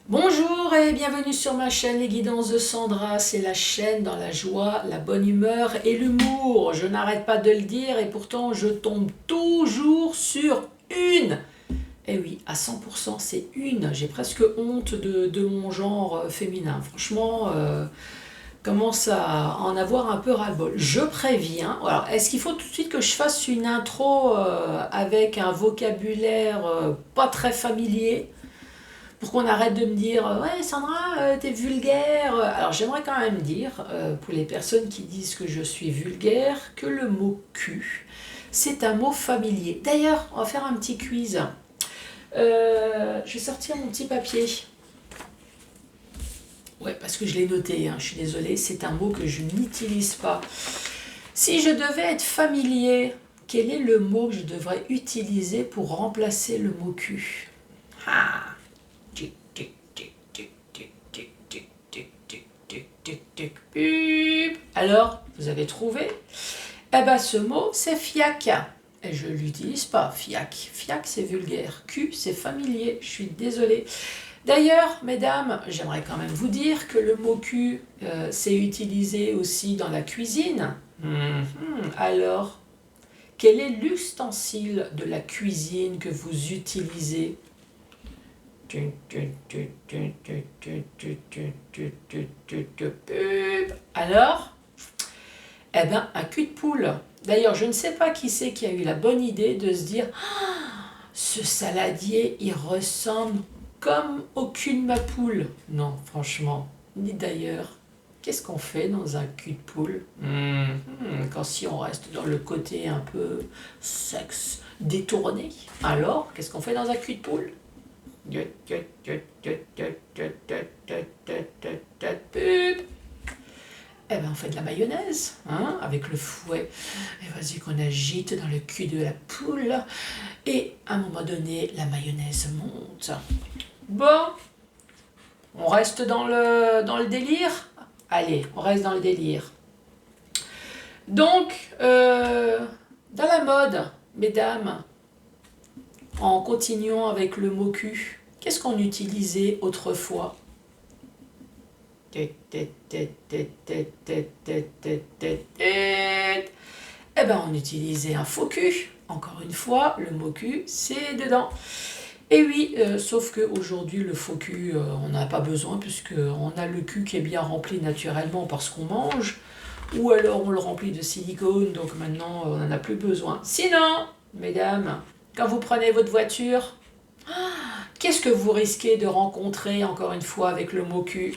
Bonjour et bienvenue sur ma chaîne Les Guidances de Sandra. C'est la chaîne dans la joie, la bonne humeur et l'humour. Je n'arrête pas de le dire et pourtant je tombe toujours sur une. Eh oui, à 100% c'est une. J'ai presque honte de mon genre féminin. Franchement, commence à en avoir un peu ras-le-bol. Je préviens. Alors, est-ce qu'il faut tout de suite que je fasse une intro avec un vocabulaire pas très familier? Pour qu'on arrête de me dire ouais Sandra, t'es vulgaire. Alors j'aimerais quand même dire, pour les personnes qui disent que je suis vulgaire, que le mot cul, c'est un mot familier. D'ailleurs, on va faire un petit quiz. Je vais sortir mon petit papier. Ouais, parce que je l'ai noté, hein, je suis désolée, c'est un mot que je n'utilise pas. Si je devais être familier, quel est le mot que je devrais utiliser pour remplacer le mot cul? Ah. Alors, vous avez trouvé? Eh ben, ce mot, c'est fiac. Et je ne l'utilise pas, fiac. Fiac, c'est vulgaire. Cul, c'est familier. Je suis désolée. D'ailleurs, mesdames, j'aimerais quand même vous dire que le mot cul, c'est utilisé aussi dans la cuisine. Alors, quel est l'ustensile de la cuisine que vous utilisez? Alors, eh ben, un cul de poule. D'ailleurs, je ne sais pas qui c'est qui a eu la bonne idée de se dire ce saladier, il ressemble comme au cul de ma poule. Non, franchement, ni d'ailleurs. Qu'est-ce qu'on fait dans un cul de poule? Quand si on reste dans le côté un peu sexe détourné, alors qu'est-ce qu'on fait dans un cul de poule? Eh ben on fait de la mayonnaise, hein, avec le fouet. Et vas-y qu'on agite dans le cul de la poule. Et à un moment donné, la mayonnaise monte. Bon, on reste dans le délire? Allez, on reste dans le délire. Donc, dans la mode, mesdames, en continuant avec le mot cul, qu'est-ce qu'on utilisait autrefois? Eh ben, on utilisait un faux cul. Encore une fois, le mot cul, c'est dedans. Et oui, sauf qu'aujourd'hui, le faux cul, on n'a pas besoin, puisqu'on a le cul qui est bien rempli naturellement parce qu'on mange, ou alors on le remplit de silicone, donc maintenant, on n'en a plus besoin. Sinon, mesdames, quand vous prenez votre voiture, qu'est-ce que vous risquez de rencontrer, encore une fois, avec le mot cul?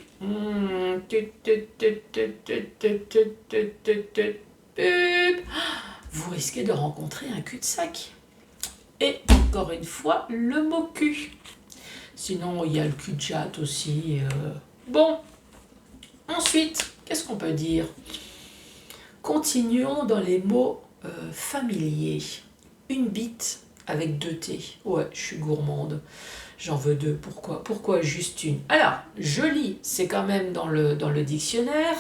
Vous risquez de rencontrer un cul-de-sac. Et encore une fois, le mot cul. Sinon, il y a le cul-de-jatte aussi. Bon, ensuite, qu'est-ce qu'on peut dire? Continuons dans les mots familiers. Une bite avec 2 T. Ouais, je suis gourmande. J'en veux 2. Pourquoi? Pourquoi juste une? Alors, je lis, c'est quand même dans le dictionnaire.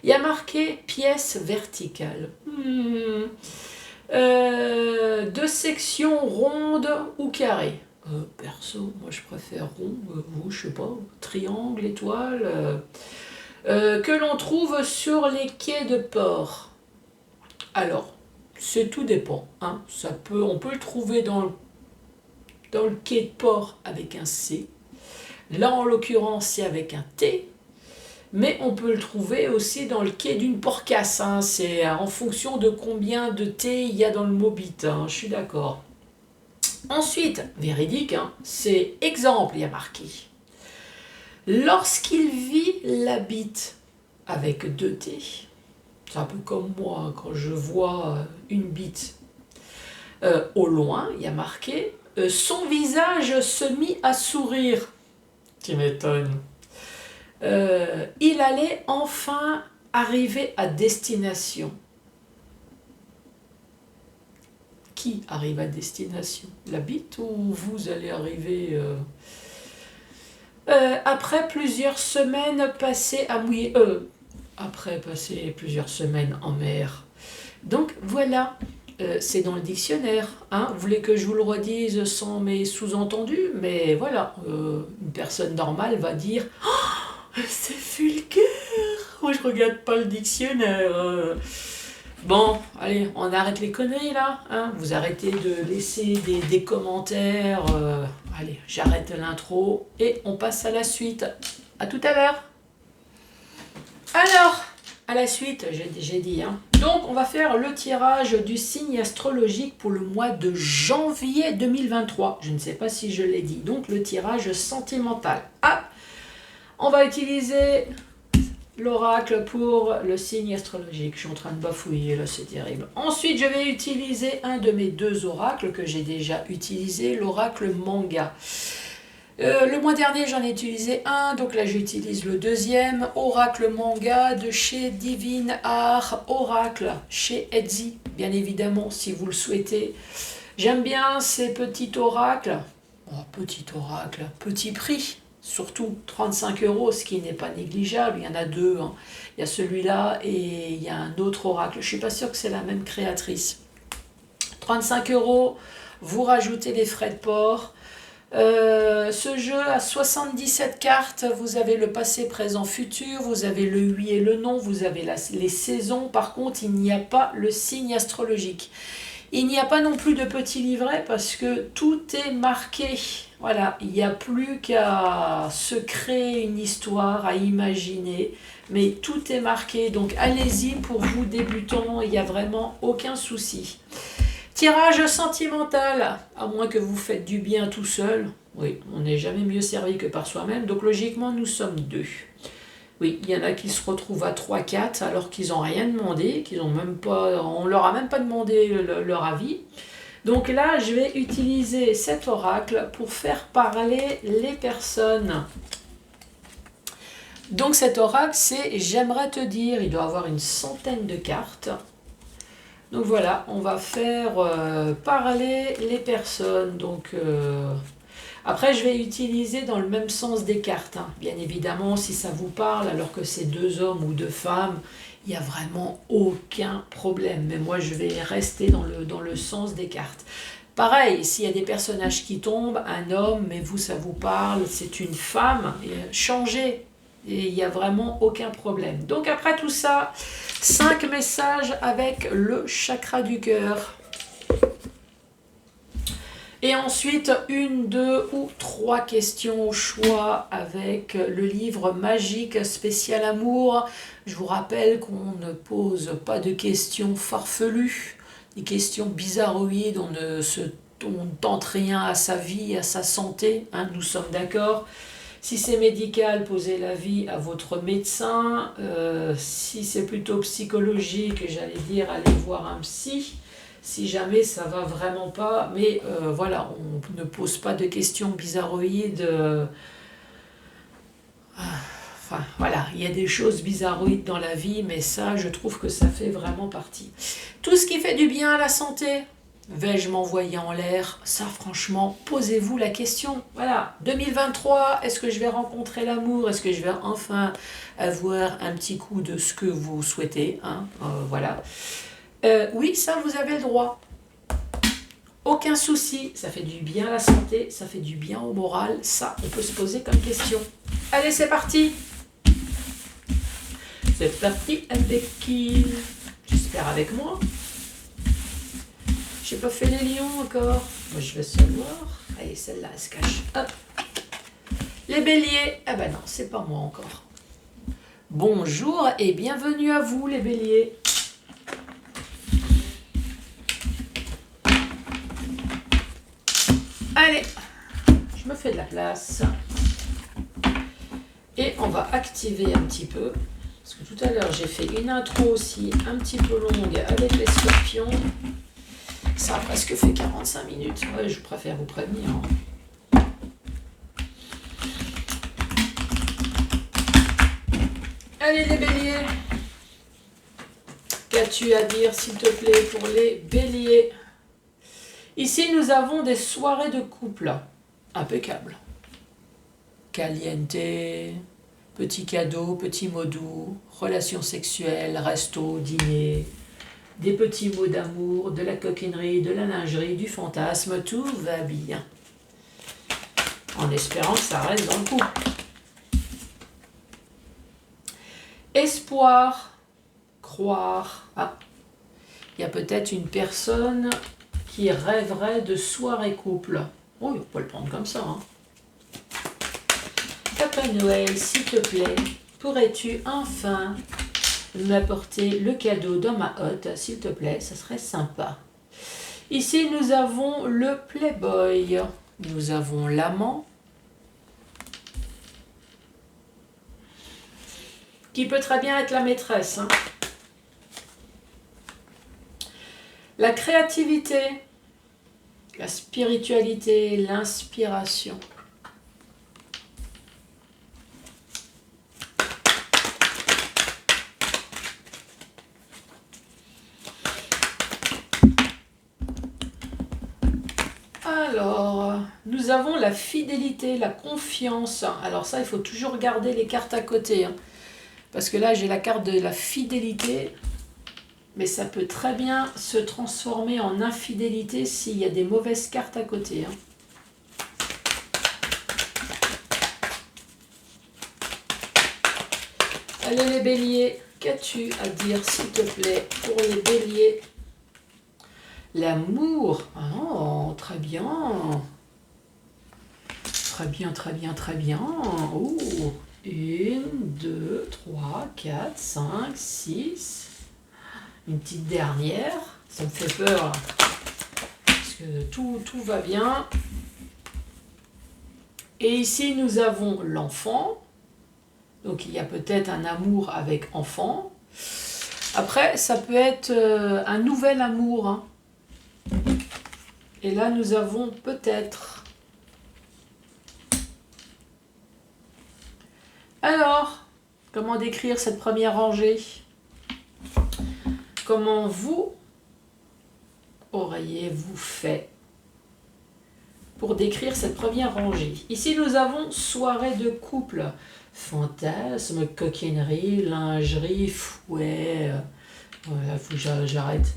Il y a marqué pièce verticale. De section ronde ou carrée. Perso, moi je préfère rond, vous, je sais pas, triangle, étoile. Que l'on trouve sur les quais de port. Alors, c'est tout dépend. Hein. On peut le trouver dans le quai de port avec un C. Là, en l'occurrence, c'est avec un T. Mais on peut le trouver aussi dans le quai d'une porcasse. Hein. C'est en fonction de combien de T il y a dans le mot bite. Hein. Je suis d'accord. Ensuite, véridique, hein, c'est exemple, il y a marqué. Lorsqu'il vit la bite avec 2 T, c'est un peu comme moi, quand je vois une bite au loin, il y a marqué son visage se mit à sourire. Tu m'étonnes. Il allait enfin arriver à destination. Qui arrive à destination? La bite ou vous allez arriver après plusieurs semaines passées à mouiller. Après passer plusieurs semaines en mer. Donc voilà. c'est dans le dictionnaire. Hein. Vous voulez que je vous le redise sans mes sous-entendus? Mais voilà, une personne normale va dire « C'est vulgaire. Moi, je regarde pas le dictionnaire. Bon, allez, on arrête les conneries là. Hein. Vous arrêtez de laisser des commentaires. Allez, j'arrête l'intro et on passe à la suite. À tout à l'heure. Alors, à la suite, j'ai dit. Hein. Donc, on va faire le tirage du signe astrologique pour le mois de janvier 2023. Je ne sais pas si je l'ai dit. Donc, le tirage sentimental. Ah, on va utiliser l'oracle pour le signe astrologique. Je suis en train de bafouiller, là, c'est terrible. Ensuite, je vais utiliser un de mes deux oracles que j'ai déjà utilisé, l'oracle manga. Le mois dernier, j'en ai utilisé un, donc là, j'utilise le deuxième, oracle manga de chez Divine Art Oracle, chez Etsy, bien évidemment, si vous le souhaitez. J'aime bien ces petits oracles. Oh, petit oracle, petit prix. Surtout 35 €, ce qui n'est pas négligeable. Il y en a deux. Hein. Il y a celui-là et il y a un autre oracle. Je ne suis pas sûre que c'est la même créatrice. 35 €, vous rajoutez les frais de port. Ce jeu a 77 cartes. Vous avez le passé, présent, futur. Vous avez le oui et le non. Vous avez les saisons. Par contre, il n'y a pas le signe astrologique. Il n'y a pas non plus de petit livret parce que tout est marqué. Voilà, il n'y a plus qu'à se créer une histoire, à imaginer, mais tout est marqué. Donc allez-y pour vous débutants, il n'y a vraiment aucun souci. Tirage sentimental, à moins que vous faites du bien tout seul. Oui, on n'est jamais mieux servi que par soi-même, donc logiquement nous sommes deux. Oui, il y en a qui se retrouvent à 3-4 alors qu'ils n'ont rien demandé, on ne leur a même pas demandé leur avis. Donc là, je vais utiliser cet oracle pour faire parler les personnes. Donc cet oracle, c'est « J'aimerais te dire ». Il doit avoir une centaine de cartes. Donc voilà, on va faire parler les personnes. Donc après, je vais utiliser dans le même sens des cartes. Hein. Bien évidemment, si ça vous parle, alors que c'est deux hommes ou deux femmes, il n'y a vraiment aucun problème. Mais moi, je vais rester dans le sens des cartes. Pareil, s'il y a des personnages qui tombent, un homme, mais vous, ça vous parle, c'est une femme, changez. Et il n'y a vraiment aucun problème. Donc après tout ça, 5 messages avec le chakra du cœur. Et ensuite, 1, 2 ou 3 questions au choix avec le livre magique spécial amour. Je vous rappelle qu'on ne pose pas de questions farfelues, des questions bizarroïdes, on ne tente rien à sa vie, à sa santé, hein, nous sommes d'accord. Si c'est médical, posez l'avis à votre médecin. Si c'est plutôt psychologique, j'allais dire, allez voir un psy. Si jamais ça va vraiment pas, mais voilà, on ne pose pas de questions bizarroïdes. Enfin, voilà, il y a des choses bizarroïdes dans la vie, mais ça, je trouve que ça fait vraiment partie. Tout ce qui fait du bien à la santé, vais-je m'envoyer en l'air? Ça, franchement, posez-vous la question. Voilà, 2023, est-ce que je vais rencontrer l'amour? Est-ce que je vais enfin avoir un petit coup de ce que vous souhaitez, hein? Voilà. Oui, ça, vous avez le droit. Aucun souci, ça fait du bien à la santé, ça fait du bien au moral, ça, on peut se poser comme question. Allez, c'est parti. C'est parti avec qui? J'espère avec moi. J'ai pas fait les lions encore. Moi, je vais savoir. Allez, celle-là, elle se cache. Hop. Les béliers. Ah ben non, c'est pas moi encore. Bonjour et bienvenue à vous, les béliers. Allez, je me fais de la place. Et on va activer un petit peu. Parce que tout à l'heure, j'ai fait une intro aussi un petit peu longue avec les scorpions. Ça a presque fait 45 minutes. Ouais, je préfère vous prévenir. Hein. Allez, les béliers. Qu'as-tu à dire, s'il te plaît, pour les béliers? Ici, nous avons des soirées de couple. Impeccable. Caliente, petit cadeau, petit mot doux, relations sexuelles, resto, dîner. des petits mots d'amour, de la coquinerie, de la lingerie, du fantasme, tout va bien. En espérant que ça reste dans le coup. Espoir, croire. Ah, il y a peut-être une personne qui rêverait de soirée couple. Oh, il faut pas le prendre comme ça. Hein. Papa Noël, s'il te plaît, pourrais-tu enfin m'apporter le cadeau dans ma hotte, s'il te plaît, ça serait sympa. Ici, nous avons le Playboy. Nous avons l'amant. Qui peut très bien être la maîtresse. Hein. La créativité, la spiritualité, l'inspiration. Alors, nous avons la fidélité, la confiance. Alors ça, il faut toujours garder les cartes à côté. Hein. Parce que là, j'ai la carte de la fidélité. Mais ça peut très bien se transformer en infidélité s'il y a des mauvaises cartes à côté. Hein. Allez les béliers, qu'as-tu à dire s'il te plaît pour les béliers? L'amour. Oh, très bien. Très bien, très bien, très bien. Oh, 1, 2, 3, 4, 5, 6. Une petite dernière. Ça me fait peur. Parce que tout va bien. Et ici, nous avons l'enfant. Donc, il y a peut-être un amour avec enfant. Après, ça peut être un nouvel amour. Hein. Et là, nous avons peut-être... Alors, comment décrire cette première rangée? Comment vous auriez-vous fait pour décrire cette première rangée? Ici, nous avons soirée de couple. Fantasme, coquinerie, lingerie, fouet. Voilà, faut que j'arrête.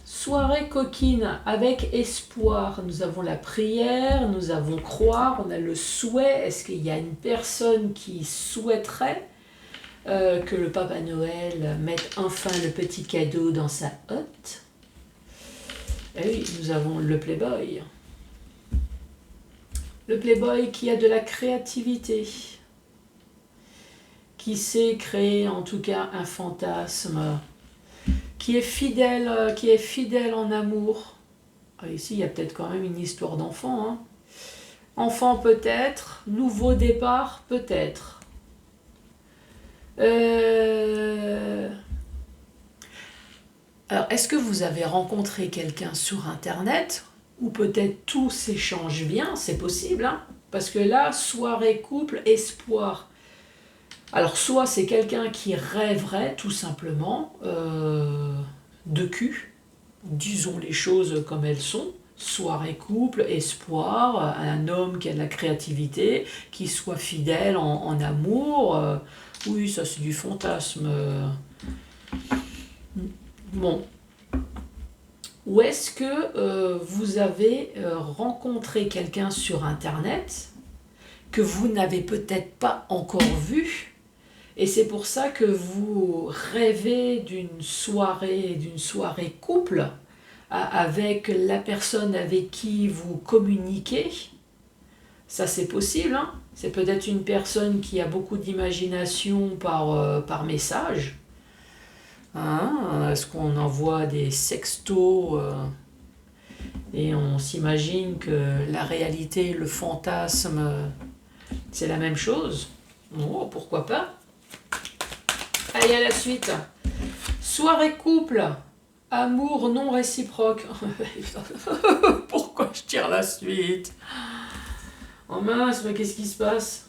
Soirée coquine avec espoir. Nous avons la prière, nous avons croire, on a le souhait. Est-ce qu'il y a une personne qui souhaiterait que le Papa Noël mette enfin le petit cadeau dans sa hotte? Et oui, nous avons le Playboy. Le Playboy qui a de la créativité, qui sait créer en tout cas un fantasme, qui est fidèle en amour. Ici, il y a peut-être quand même une histoire d'enfant. Hein. Enfant peut-être, nouveau départ peut-être. Alors, est-ce que vous avez rencontré quelqu'un sur Internet ou peut-être tout s'échange bien? C'est possible, hein? Parce que là, soirée, couple, espoir. Alors, soit c'est quelqu'un qui rêverait tout simplement de cul, disons les choses comme elles sont, soirée, couple, espoir, un homme qui a de la créativité, qui soit fidèle en amour, oui, ça c'est du fantasme. Bon. Ou est-ce que vous avez rencontré quelqu'un sur Internet que vous n'avez peut-être pas encore vu? Et c'est pour ça que vous rêvez d'une soirée couple avec la personne avec qui vous communiquez. Ça, c'est possible. Hein. C'est peut-être une personne qui a beaucoup d'imagination par message. Hein. Est-ce qu'on envoie des sextos et on s'imagine que la réalité, le fantasme, c'est la même chose? Oh, pourquoi pas? Allez, à la suite. Soirée couple, amour non réciproque. Pourquoi je tire la suite? Oh mince, mais qu'est-ce qui se passe?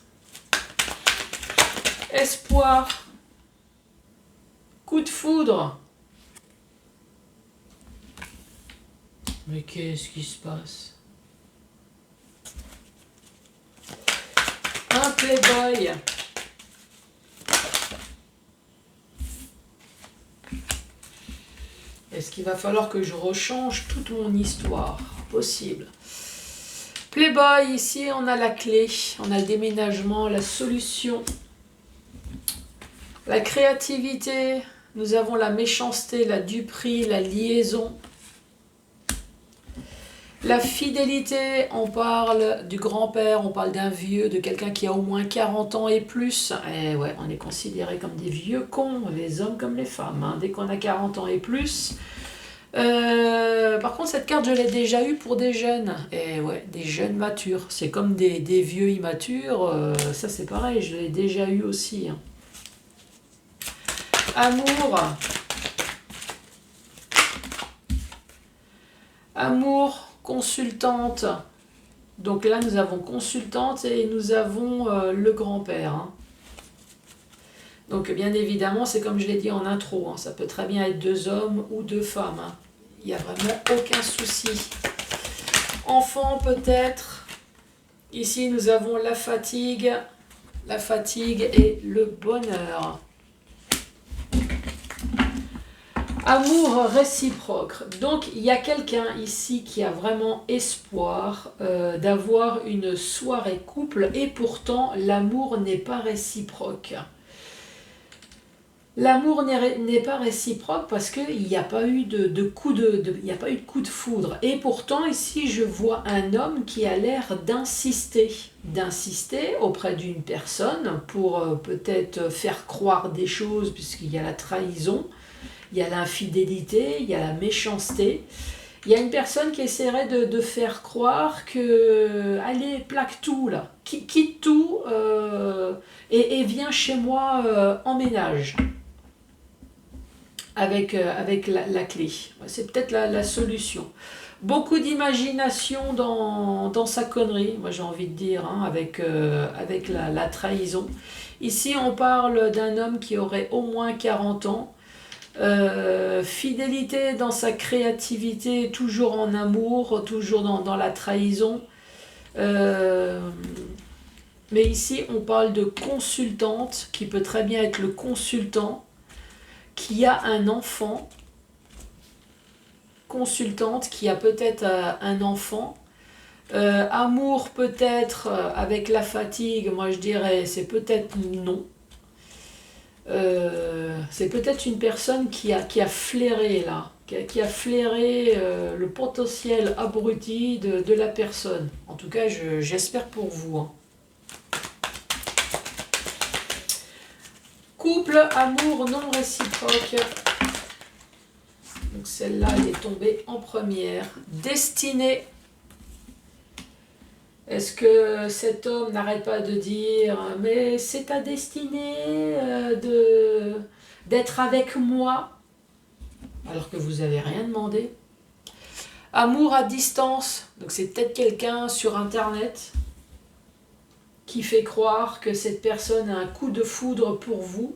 Espoir, coup de foudre. Mais qu'est-ce qui se passe? Un Playboy. qu'il va falloir que je rechange toute mon histoire. Possible. Playboy, ici on a la clé, on a le déménagement, la solution. La créativité, nous avons la méchanceté, la duperie, la liaison. La fidélité, on parle du grand-père, on parle d'un vieux, de quelqu'un qui a au moins 40 ans et plus. Et ouais, on est considérés comme des vieux cons, les hommes comme les femmes, hein, dès qu'on a 40 ans et plus. Par contre, cette carte, je l'ai déjà eue pour des jeunes. Et ouais, des jeunes matures. C'est comme des vieux immatures. Ça, c'est pareil, je l'ai déjà eu aussi. Hein. Amour. Amour. Consultante, donc là nous avons consultante et nous avons le grand-père. Hein. Donc bien évidemment, c'est comme je l'ai dit en intro, hein, ça peut très bien être 2 hommes ou 2 femmes. Hein. Il n'y a vraiment aucun souci. Enfant peut-être. Ici nous avons la fatigue et le bonheur. Amour réciproque. Donc, il y a quelqu'un ici qui a vraiment espoir d'avoir une soirée couple et pourtant, l'amour n'est pas réciproque. L'amour n'est pas réciproque parce qu'il n'y a pas eu de coup de foudre. Et pourtant, ici, je vois un homme qui a l'air d'insister auprès d'une personne pour peut-être faire croire des choses puisqu'il y a la trahison. Il y a l'infidélité, il y a la méchanceté. Il y a une personne qui essaierait de faire croire que, allez, plaque tout là, quitte tout et viens chez moi en ménage avec la clé. C'est peut-être la solution. Beaucoup d'imagination dans sa connerie, moi j'ai envie de dire, hein, avec la trahison. Ici, on parle d'un homme qui aurait au moins 40 ans. Fidélité dans sa créativité, toujours en amour, toujours dans la trahison. Mais ici, on parle de consultante, qui peut très bien être le consultant, qui a un enfant. Consultante, qui a peut-être un enfant. Amour peut-être avec la fatigue, moi je dirais c'est peut-être non. C'est peut-être une personne qui a flairé là, qui a flairé le potentiel abruti de la personne. En tout cas, j'espère pour vous. Hein. Couple, amour non réciproque. Donc celle-là, elle est tombée en première. Destinée. Est-ce que cet homme n'arrête pas de dire « Mais c'est ta destinée d'être avec moi » alors que vous n'avez rien demandé. Amour à distance, donc c'est peut-être quelqu'un sur Internet qui fait croire que cette personne a un coup de foudre pour vous,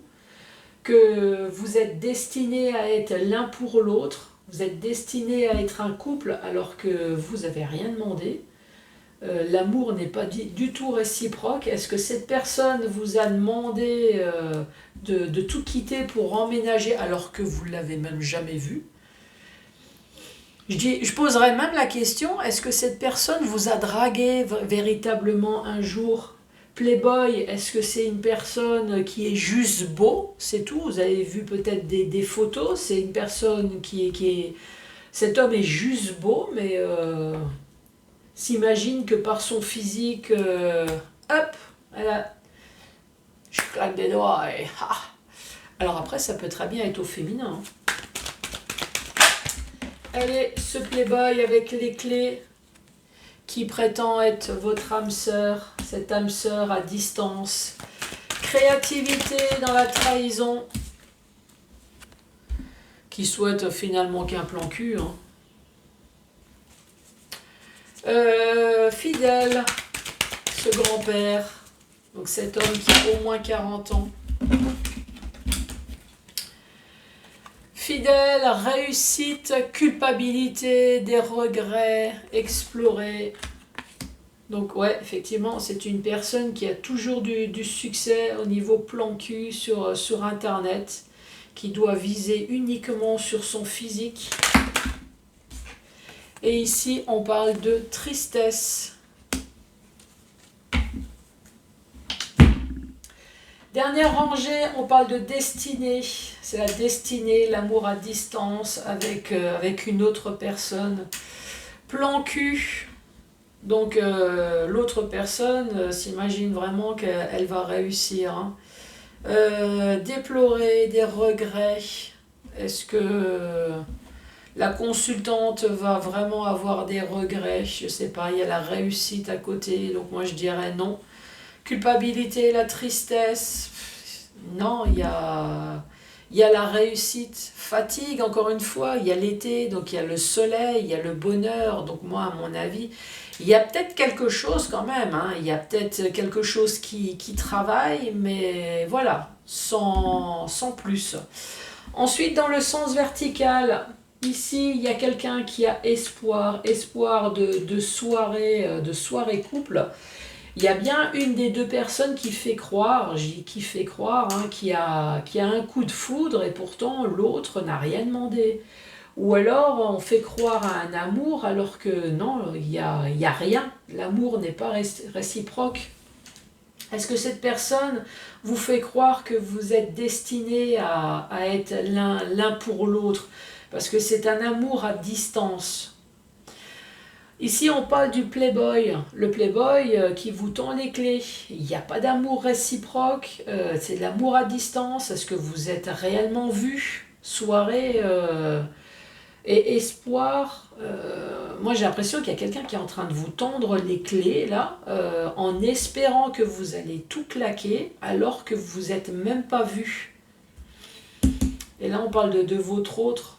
que vous êtes destinés à être l'un pour l'autre, vous êtes destinés à être un couple alors que vous n'avez rien demandé. L'amour n'est pas du tout réciproque. Est-ce que cette personne vous a demandé de tout quitter pour emménager alors que vous ne l'avez même jamais vu? Je poserais même la question, est-ce que cette personne vous a dragué véritablement un jour? Playboy, est-ce que c'est une personne qui est juste beau? C'est tout. Vous avez vu peut-être des photos. C'est une personne qui est... Cet homme est juste beau, mais... s'imagine que par son physique, hop, je claque des doigts et ah. Alors après, ça peut très bien être au féminin. Hein. Allez, ce playboy avec les clés qui prétend être votre âme sœur, cette âme sœur à distance. Créativité dans la trahison, qui souhaite finalement qu'un plan cul. Hein. Fidèle, ce grand-père, donc cet homme qui a au moins 40 ans. Fidèle, réussite, culpabilité, des regrets, explorer. Donc ouais, effectivement, c'est une personne qui a toujours du succès au niveau plan cul sur Internet, qui doit viser uniquement sur son physique. Et ici, on parle de tristesse. Dernière rangée, on parle de destinée. C'est la destinée, l'amour à distance avec une autre personne. Plan cul. Donc l'autre personne s'imagine vraiment qu'elle va réussir. Hein. Déplorer des regrets. Est-ce que la consultante va vraiment avoir des regrets? Je sais pas, il y a la réussite à côté, donc moi je dirais non. Culpabilité, la tristesse, non, il y a la réussite. Fatigue, encore une fois, il y a l'été, donc il y a le soleil, il y a le bonheur, donc moi à mon avis, il y a peut-être quelque chose quand même, hein. Il y a peut-être quelque chose qui travaille, mais voilà, sans plus. Ensuite, dans le sens vertical, ici, il y a quelqu'un qui a espoir de soirée couple. Il y a bien une des deux personnes qui fait croire, je dis qui fait croire, hein, qui a un coup de foudre et pourtant l'autre n'a rien demandé. Ou alors on fait croire à un amour alors que non, il y a rien. L'amour n'est pas réciproque. Est-ce que cette personne vous fait croire que vous êtes destinés à être l'un pour l'autre? Parce que c'est un amour à distance. Ici, on parle du playboy. Le playboy qui vous tend les clés. Il n'y a pas d'amour réciproque, c'est de l'amour à distance. Est-ce que vous êtes réellement vus? Soirée et espoir. Moi, j'ai l'impression qu'il y a quelqu'un qui est en train de vous tendre les clés, là, en espérant que vous allez tout claquer, alors que vous n'êtes même pas vus. Et là, on parle de votre autre.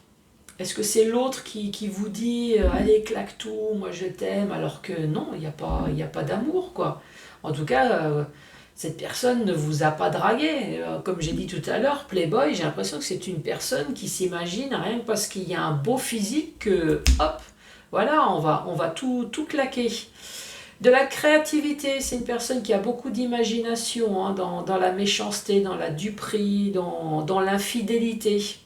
Est-ce que c'est l'autre qui vous dit allez, claque tout, moi je t'aime, alors que non, il n'y a pas d'amour, quoi. En tout cas, cette personne ne vous a pas dragué. Comme j'ai dit tout à l'heure, Playboy, j'ai l'impression que c'est une personne qui s'imagine, rien que parce qu'il y a un beau physique, que hop, voilà, on va tout claquer. De la créativité, c'est une personne qui a beaucoup d'imagination, hein, dans la méchanceté, dans la duperie, dans l'infidélité.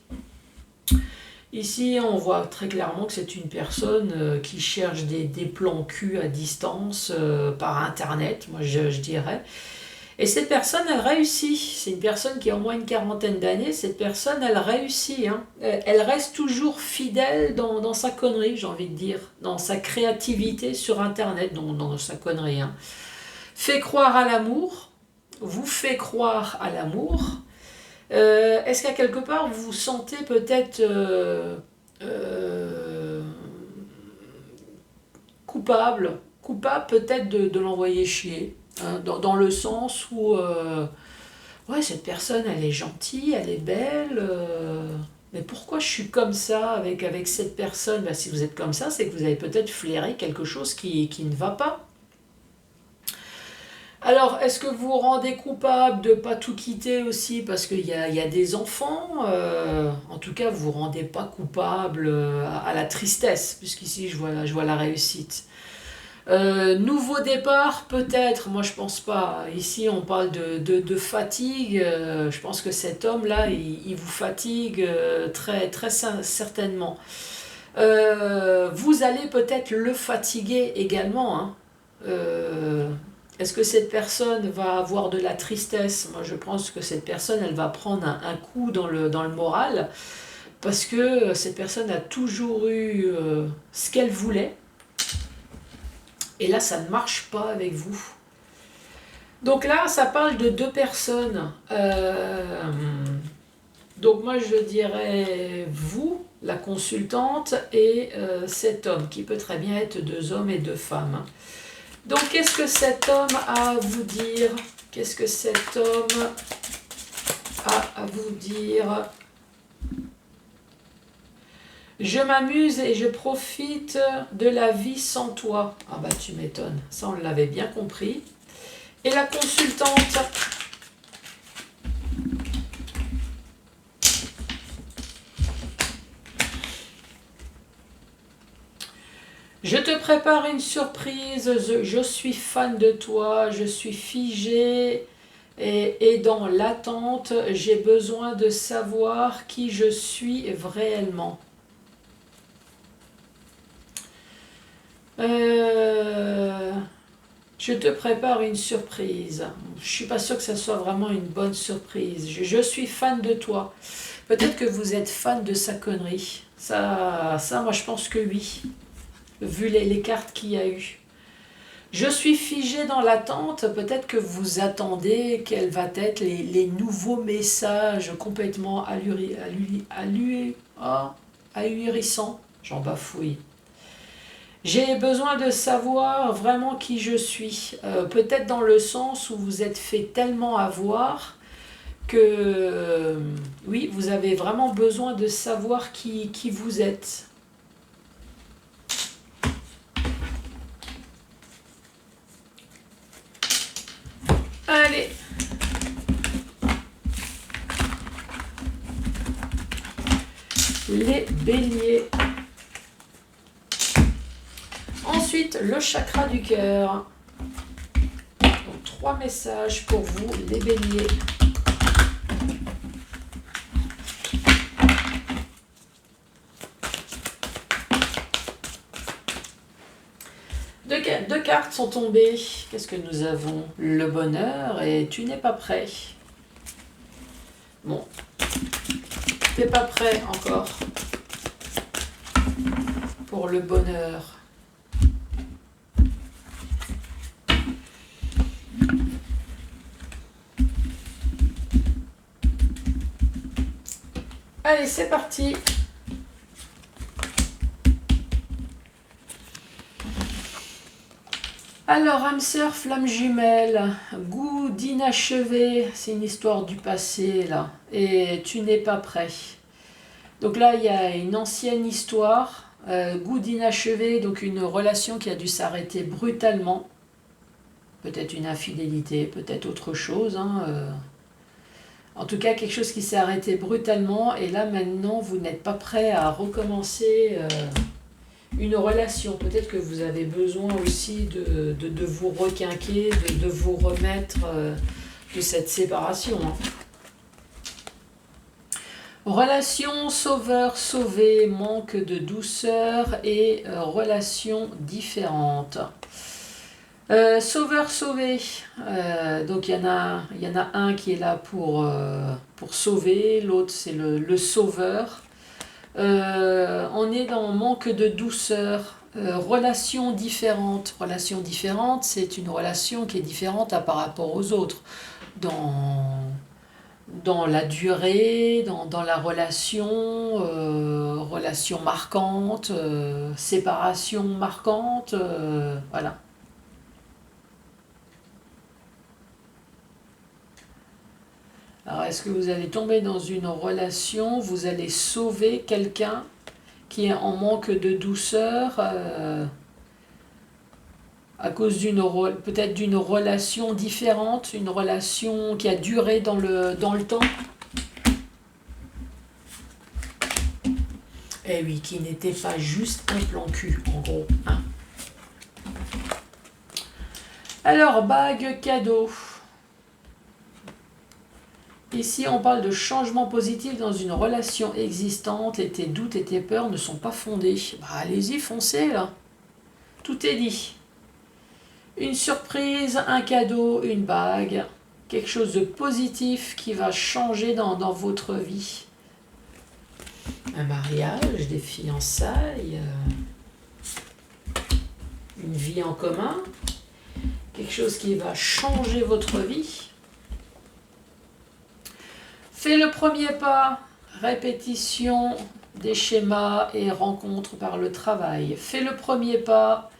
Ici, on voit très clairement que c'est une personne qui cherche des plans cul à distance par Internet, moi je dirais. Et cette personne, elle réussit. C'est une personne qui a au moins une quarantaine d'années. Cette personne, elle réussit. Hein. Elle reste toujours fidèle dans sa connerie, j'ai envie de dire. Dans sa créativité sur Internet, dans sa connerie. Hein. Fait croire à l'amour. Vous fait croire à l'amour. Est-ce qu'à quelque part vous vous sentez peut-être coupable peut-être de l'envoyer chier, hein, dans le sens où ouais, cette personne elle est gentille, elle est belle, mais pourquoi je suis comme ça avec cette personne? Ben, si vous êtes comme ça, c'est que vous avez peut-être flairé quelque chose qui ne va pas. Alors, est-ce que vous vous rendez coupable de ne pas tout quitter aussi parce qu'il y a des enfants? En tout cas, vous ne vous rendez pas coupable à la tristesse, puisqu'ici, je vois la réussite. Nouveau départ, peut-être, moi je pense pas. Ici, on parle de fatigue. Je pense que cet homme-là, il vous fatigue très certainement. Vous allez peut-être le fatiguer également, hein. Est-ce que cette personne va avoir de la tristesse? Moi, je pense que cette personne, elle va prendre un coup dans le moral parce que cette personne a toujours eu ce qu'elle voulait et là, ça ne marche pas avec vous. Donc là, ça parle de deux personnes. Donc moi, je dirais vous, la consultante, et cet homme, qui peut très bien être deux hommes et deux femmes. Donc, qu'est-ce que cet homme a à vous dire? Qu'est-ce que cet homme a à vous dire? Je m'amuse et je profite de la vie sans toi. Ah bah tu m'étonnes, ça on l'avait bien compris. Et la consultante? Je te prépare une surprise, je suis fan de toi, je suis figée et dans l'attente, j'ai besoin de savoir qui je suis réellement. Euh, je te prépare une surprise. Je suis pas sûre que ça soit vraiment une bonne surprise. Je suis fan de toi. Peut-être que vous êtes fan de sa connerie. Ça, moi je pense que oui, vu les cartes qu'il y a eu. Je suis figé dans l'attente, peut-être que vous attendez quels vont être les nouveaux messages complètement ahurissants. J'en bafouille. J'ai besoin de savoir vraiment qui je suis. Peut-être dans le sens où vous êtes fait tellement avoir que, oui, vous avez vraiment besoin de savoir qui vous êtes. Allez. Les béliers. Ensuite, le chakra du cœur. Donc, 3 messages pour vous, les béliers. Deux cartes sont tombées. Qu'est-ce que nous avons? Le bonheur et tu n'es pas prêt. Bon. Tu n'es pas prêt encore pour le bonheur. Allez, c'est parti. Alors, âme sœur, flamme jumelle, goût d'inachevé, c'est une histoire du passé, là. Et tu n'es pas prêt. Donc là, il y a une ancienne histoire, goût d'inachevé, donc une relation qui a dû s'arrêter brutalement. Peut-être une infidélité, peut-être autre chose, hein, En tout cas, quelque chose qui s'est arrêté brutalement. Et là, maintenant, vous n'êtes pas prêt à recommencer une relation. Peut-être que vous avez besoin aussi de vous requinquer, de vous remettre de cette séparation. Hein. Relation sauveur-sauvé, manque de douceur et relations différentes. Sauveur-sauvé, donc il y en a un qui est là pour sauver, l'autre c'est le sauveur. On est dans manque de douceur, relation différente. Relation différente, c'est une relation qui est différente par rapport aux autres. Dans la durée, dans la relation, relation marquante, séparation marquante, voilà. Alors, est-ce que vous allez tomber dans une relation, vous allez sauver quelqu'un qui est en manque de douceur à cause peut-être d'une relation différente, une relation qui a duré dans le temps? Eh oui, qui n'était pas juste un plan cul, en gros. Hein. Alors, bague cadeau. Ici, on parle de changement positif dans une relation existante et tes doutes et tes peurs ne sont pas fondés. Bah, allez-y, foncez là. Tout est dit. Une surprise, un cadeau, une bague. Quelque chose de positif qui va changer dans votre vie. Un mariage, des fiançailles, une vie en commun. Quelque chose qui va changer votre vie. Fais le premier pas, répétition des schémas et rencontre par le travail. Fais le premier pas,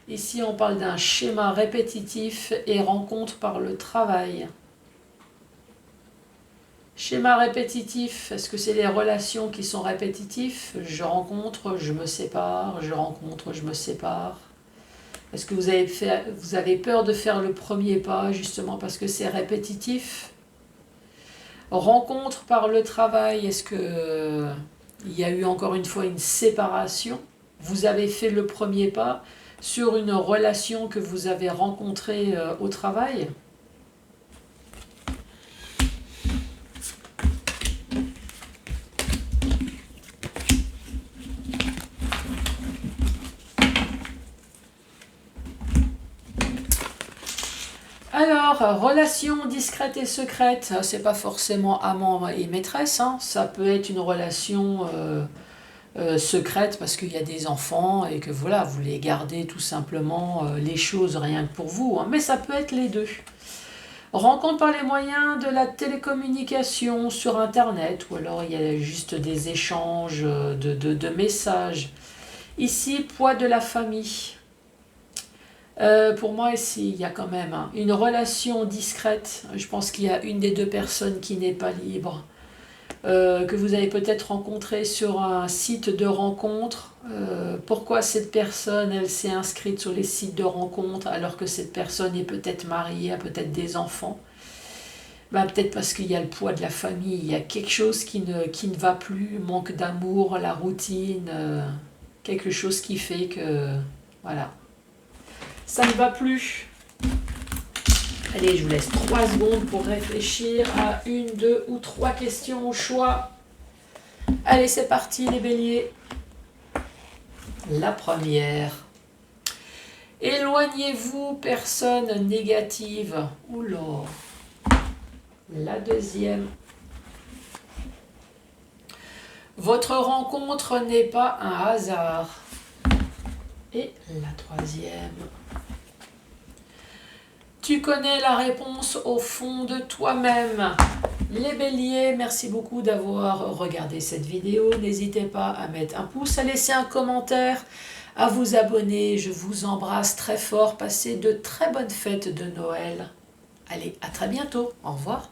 ici on parle d'un schéma répétitif et rencontre par le travail. Schéma répétitif, est-ce que c'est les relations qui sont répétitifs? Je rencontre, je me sépare, je rencontre, je me sépare. Est-ce que vous avez peur de faire le premier pas justement parce que c'est répétitif? Rencontre par le travail, est-ce que il y a eu encore une fois une séparation? Vous avez fait le premier pas sur une relation que vous avez rencontrée au travail? Alors, relation discrète et secrète, c'est pas forcément amant et maîtresse, hein. Ça peut être une relation secrète parce qu'il y a des enfants et que voilà, vous voulez garder tout simplement les choses rien que pour vous, hein. Mais ça peut être les deux. Rencontre par les moyens de la télécommunication sur Internet, ou alors il y a juste des échanges de messages. Ici, poids de la famille. Pour moi, ici, il y a quand même une relation discrète. Je pense qu'il y a une des deux personnes qui n'est pas libre, que vous avez peut-être rencontré sur un site de rencontre. Pourquoi cette personne, elle s'est inscrite sur les sites de rencontre alors que cette personne est peut-être mariée, a peut-être des enfants? Ben, peut-être parce qu'il y a le poids de la famille, il y a quelque chose qui ne va plus, manque d'amour, la routine, quelque chose qui fait que, voilà, ça ne va plus. Allez, je vous laisse 3 secondes pour réfléchir à 1, 2 ou 3 questions au choix. Allez, c'est parti les béliers. La première. Éloignez-vous, personne négative. Oula. La deuxième. Votre rencontre n'est pas un hasard. Et la troisième. Tu connais la réponse au fond de toi-même. Les béliers, merci beaucoup d'avoir regardé cette vidéo. N'hésitez pas à mettre un pouce, à laisser un commentaire, à vous abonner. Je vous embrasse très fort. Passez de très bonnes fêtes de Noël. Allez, à très bientôt. Au revoir.